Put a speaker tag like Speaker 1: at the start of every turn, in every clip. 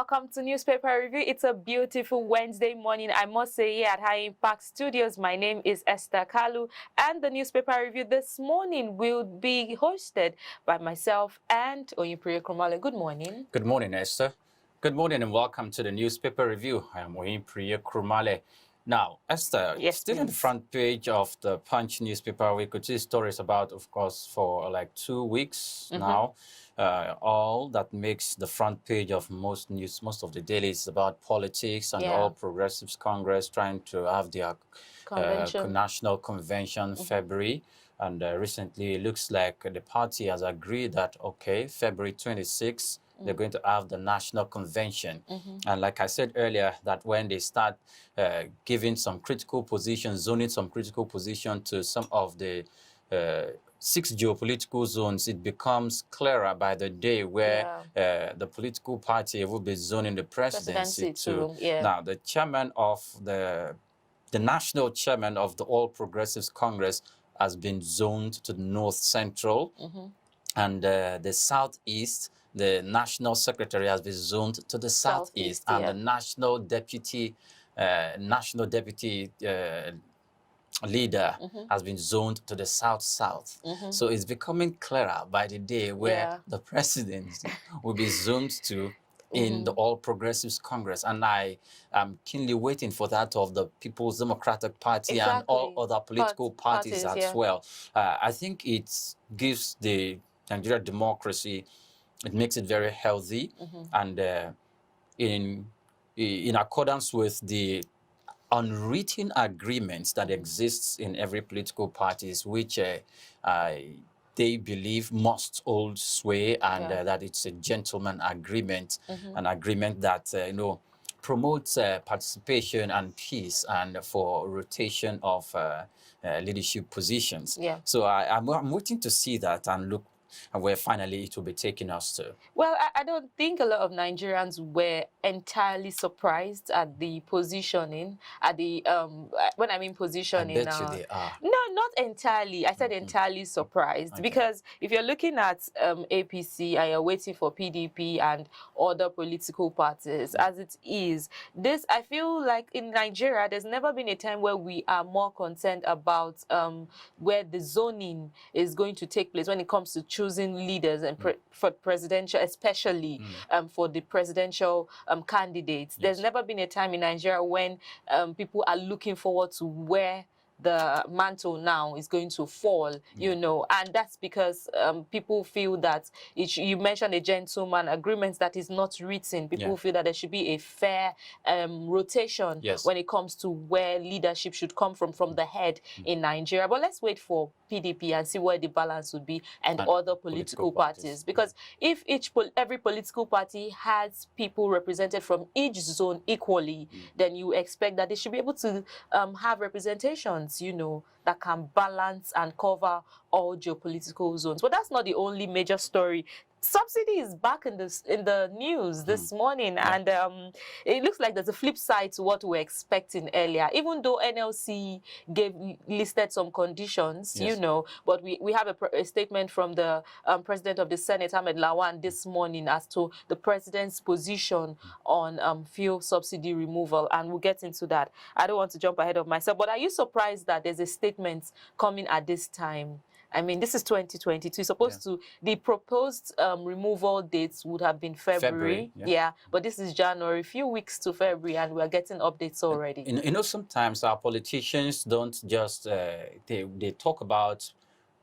Speaker 1: Welcome to Newspaper Review. It's a beautiful Wednesday morning, I must say, here at High Impact Studios. My name is Esther Kalu, and the Newspaper Review this morning will be hosted by myself and Oyinpriye Krumale. Good morning.
Speaker 2: Good morning, Esther. Good morning and welcome to the Newspaper Review. I am Oyinpriye Krumale. Now, Esther, still on the front page of the Punch newspaper, we could see stories about, of course, for like 2 weeks now. All that makes the front page of most of the dailies about politics and the All Progressives Congress trying to have their national convention February. And recently, it looks like the party has agreed that, okay, February 26th, they're going to have the national convention. And like I said earlier, that when they start giving some critical positions, zoning some critical position to some of the 6 geopolitical zones, it becomes clearer by the day where the political party will be zoning the presidency to. Now, the chairman of the national chairman of the All Progressives Congress has been zoned to the North Central, and the Southeast. The national secretary has been zoned to the Southeast, and the national deputy leader has been zoned to the South. So it's becoming clearer by the day where the president will be zoned to in the All Progressives Congress. And I am keenly waiting for that of the People's Democratic Party and all other political parties as well. I think it gives the Nigerian democracy, it makes it very healthy, and in accordance with the unwritten agreements that exists in every political parties, which they believe must hold sway, and that it's a gentleman agreement, an agreement that promotes participation and peace, and for rotation of leadership positions. So I'm waiting to see that and look and where finally it will be taking us to.
Speaker 1: Well, I don't think a lot of Nigerians were entirely surprised at the positioning, at the, when I mean positioning.
Speaker 2: I bet you they are.
Speaker 1: No, not entirely. I said entirely surprised, because if you're looking at APC and you're waiting for PDP and other political parties, as it is, this, I feel like in Nigeria, there's never been a time where we are more concerned about where the zoning is going to take place when it comes to choosing leaders and for presidential, especially for the presidential candidates. There's never been a time in Nigeria when people are looking forward to where the mantle now is going to fall, and that's because people feel that you mentioned a gentleman agreement that is not written. People feel that there should be a fair rotation when it comes to where leadership should come from the head in Nigeria. But let's wait for PDP and see where the balance would be, and other political parties. Because if every political party has people represented from each zone equally, then you expect that they should be able to have representations, that can balance and cover all geopolitical zones. But that's not the only major story. Subsidy is back in the news this morning, and it looks like there's a flip side to what we were expecting earlier. Even though NLC listed some conditions, but we have a statement from the president of the Senate, Ahmed Lawan, this morning as to the president's position on fuel subsidy removal, and we'll get into that. I don't want to jump ahead of myself, but are you surprised that there's a statement coming at this time? I mean, this is 2022. Supposed to, the proposed removal dates would have been February. But this is January, a few weeks to February, and we're getting updates already.
Speaker 2: Sometimes our politicians don't just, they talk about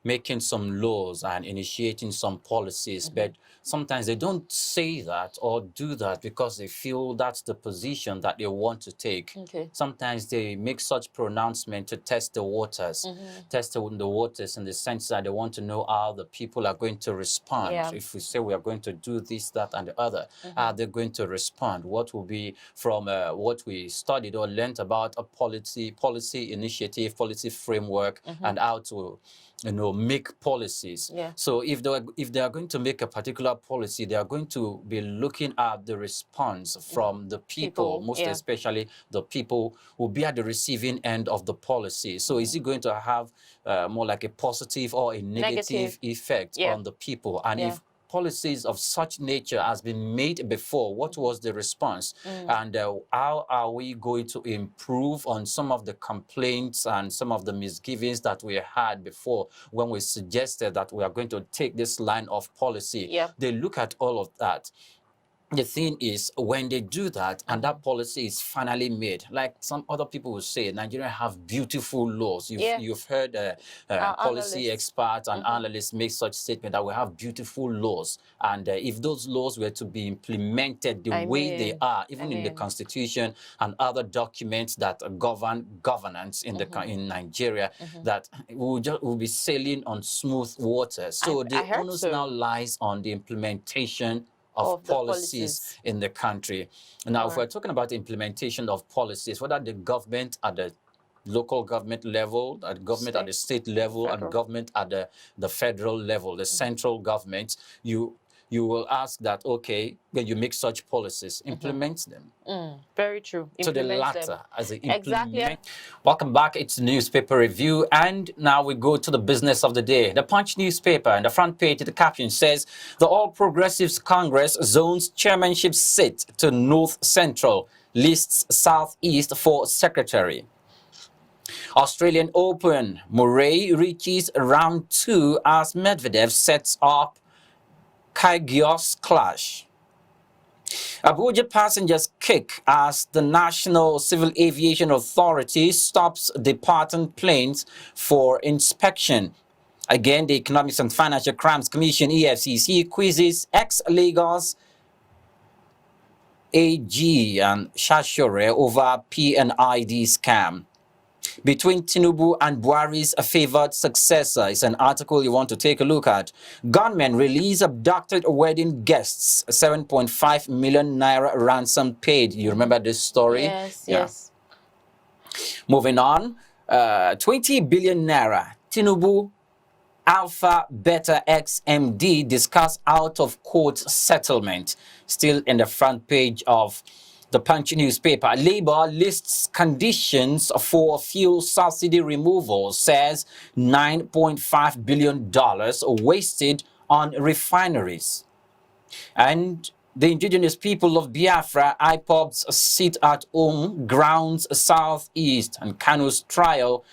Speaker 2: making some laws and initiating some policies, but sometimes they don't say that or do that because they feel that's the position that they want to take. Sometimes they make such pronouncement to test the waters, test the waters in the sense that they want to know how the people are going to respond. If we say we are going to do this, that, and the other, how they're going to respond. What will be from what we studied or learned about a policy initiative, policy framework, and how to make policies. So if they are going to make a particular policy, they are going to be looking at the response from the people, most especially the people who will be at the receiving end of the policy. So is it going to have more like a positive or a negative effect on the people? And if policies of such nature has been made before? What was the response? And how are we going to improve on some of the complaints and some of the misgivings that we had before when we suggested that we are going to take this line of policy?
Speaker 1: Yeah.
Speaker 2: They look at all of that. The thing is, when they do that and that policy is finally made, like some other people will say, Nigeria have beautiful laws. You've heard policy experts and analysts make such statement that we have beautiful laws. And if those laws were to be implemented the way they are, even in the Constitution and other documents that govern governance in in Nigeria, that we'll be sailing on smooth waters. So the onus now lies on the implementation of policies in the country. Now, if we're talking about the implementation of policies, whether the government at the local government level, at government at the state level, and government at the federal level, the central government, you will ask that, okay, when you make such policies, implement them.
Speaker 1: Very true.
Speaker 2: To the latter, as a implement. Welcome back. It's Newspaper Review, and now we go to the business of the day. The Punch newspaper, and the front page, the caption says, the All Progressives Congress zones chairmanship seat to North Central, lists Southeast for secretary. Australian Open, Murray reaches round 2 as Medvedev sets up Kyrgios clash. Abuja passengers kick as the National Civil Aviation Authority stops departing planes for inspection. Again, the Economics and Financial Crimes Commission, EFCC, quizzes ex-Lagos AG and Shashure over PNID scam. Between Tinubu and Buhari's favored successor is an article you want to take a look at. Gunmen release abducted wedding guests, 7.5 million naira ransom paid. You remember this story?
Speaker 1: Yes.
Speaker 2: Moving on, 20 billion naira. Tinubu, Alpha Beta XMD discuss out of court settlement. Still in the front page of the Punch newspaper. Labour lists conditions for fuel subsidy removal, says $9.5 billion wasted on refineries. And the indigenous people of Biafra, IPOB's sit at home grounds Southeast, and Kanu's trial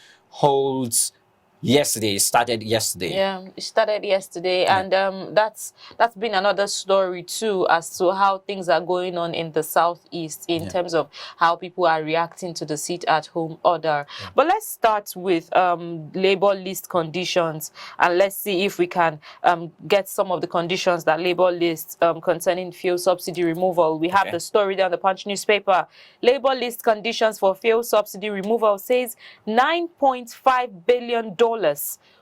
Speaker 2: started yesterday.
Speaker 1: Yeah, it started yesterday, and that's been another story too as to how things are going on in the Southeast in terms of how people are reacting to the sit-at-home order. But let's start with labor list conditions, and let's see if we can get some of the conditions that labor lists concerning fuel subsidy removal. We have the story there on the Punch newspaper. Labor list conditions for fuel subsidy removal says $9.5 billion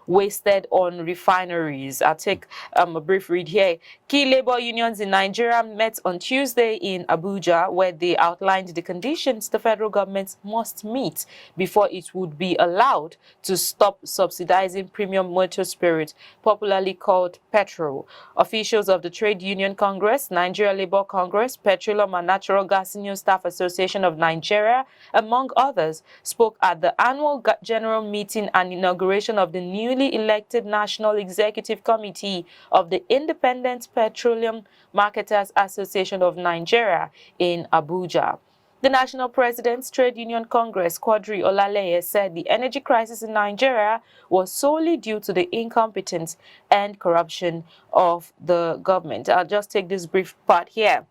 Speaker 1: wasted on refineries. I'll take a brief read here. Key labor unions in Nigeria met on Tuesday in Abuja, where they outlined the conditions the federal government must meet before it would be allowed to stop subsidizing premium motor spirit, popularly called petrol. Officials of the Trade Union Congress, Nigeria Labour Congress, Petroleum and Natural Gas Union Staff Association of Nigeria, among others, spoke at the annual general meeting and inauguration of the newly elected National Executive Committee of the Independent Petroleum Marketers Association of Nigeria in Abuja. The National President's Trade Union Congress, Quadri Olaleye, said the energy crisis in Nigeria was solely due to the incompetence and corruption of the government. I'll just take this brief part here.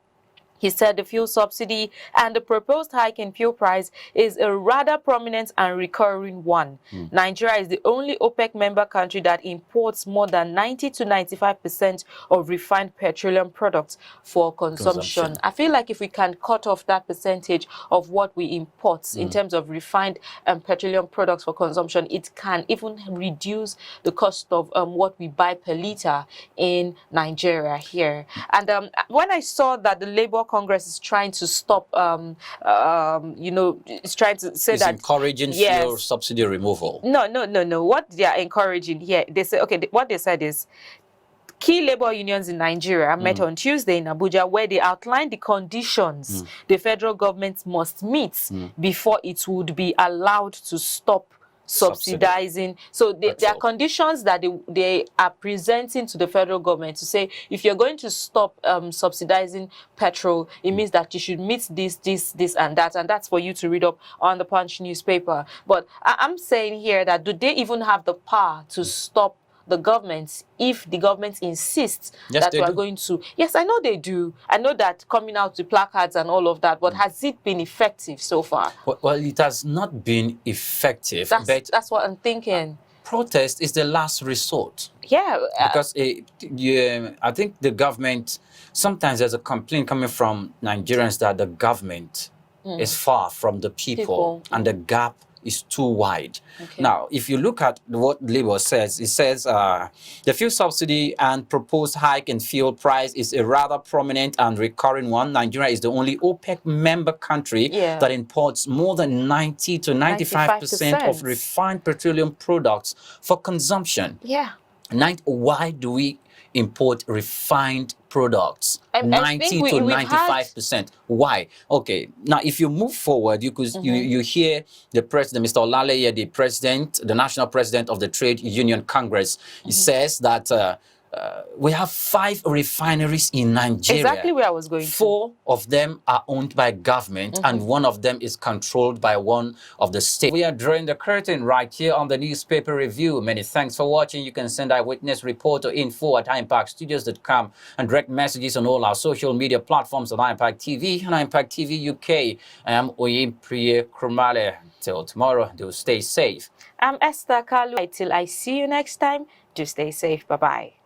Speaker 1: He said the fuel subsidy and the proposed hike in fuel price is a rather prominent and recurring one. Nigeria is the only OPEC member country that imports more than 90 to 95% of refined petroleum products for consumption. I feel like if we can cut off that percentage of what we import in terms of refined petroleum products for consumption, it can even reduce the cost of what we buy per liter in Nigeria here. And when I saw that the Labour Congress is trying to stop, it's trying to say
Speaker 2: it's
Speaker 1: that
Speaker 2: encouraging fuel subsidy removal.
Speaker 1: No. What they are encouraging here, they say, what they said is, key labor unions in Nigeria met on Tuesday in Abuja, where they outlined the conditions the federal government must meet before it would be allowed to stop subsidizing. So there are conditions that they are presenting to the federal government to say, if you're going to stop subsidizing petrol, it means that you should meet this, and that. And that's for you to read up on the Punch newspaper. But I'm saying here that do they even have the power to stop the government if the government insists that we are going to? Yes, I know they do. I know that coming out with placards and all of that, but has it been effective so far?
Speaker 2: Well, it has not been effective.
Speaker 1: That's what I'm thinking.
Speaker 2: Protest is the last resort.
Speaker 1: Yeah.
Speaker 2: Because I think the government, sometimes there's a complaint coming from Nigerians that the government is far from the people. And the gap is too wide. Okay. Now, if you look at what Labour says, it says the fuel subsidy and proposed hike in fuel price is a rather prominent and recurring one. Nigeria is the only OPEC member country that imports more than 90 to 95% of refined petroleum products for consumption.
Speaker 1: Yeah.
Speaker 2: Why do we import refined products? 90 to 95%. Why? Okay. Now, if you move forward, you could you hear the president, Mr. Olaleye, the national president of the Trade Union Congress, he says that we have 5 refineries in Nigeria.
Speaker 1: Exactly where I was going.
Speaker 2: 4 of them are owned by government, and 1 of them is controlled by one of the states. We are drawing the curtain right here on the newspaper review. Many thanks for watching. You can send Eyewitness Report to info@highImpactstudios.com and direct messages on all our social media platforms on impact TV and impact TV UK. I am Oyinpriye Krumale. Till tomorrow, do stay safe.
Speaker 1: I'm Esther Kalu. Till I see you next time, do stay safe. Bye-bye.